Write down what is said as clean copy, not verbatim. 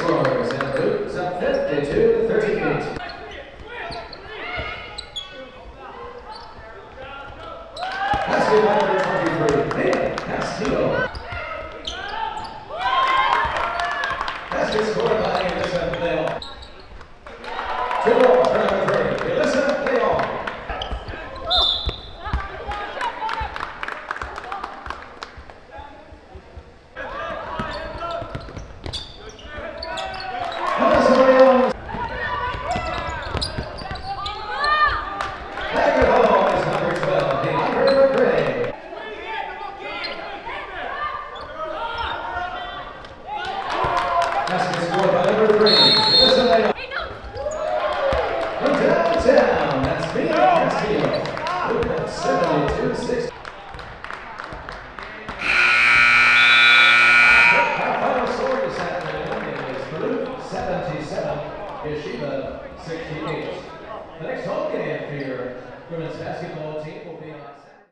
scores. And Luke's up 52-38. Basketball number 23, Leah Castillo. Basket scored by Alyssa Leon. 2 more for number 3, Alyssa Leon. Alyssa Leon. Back at home is number 12, DeAndre McRae. Basket scored by number 3, Alyssa Leon. From downtown, that's Leah Castillo. Luke at 72-60. Our final score this afternoon is Purdue 77, Yeshiva 68. The next home game for your women's basketball team will be on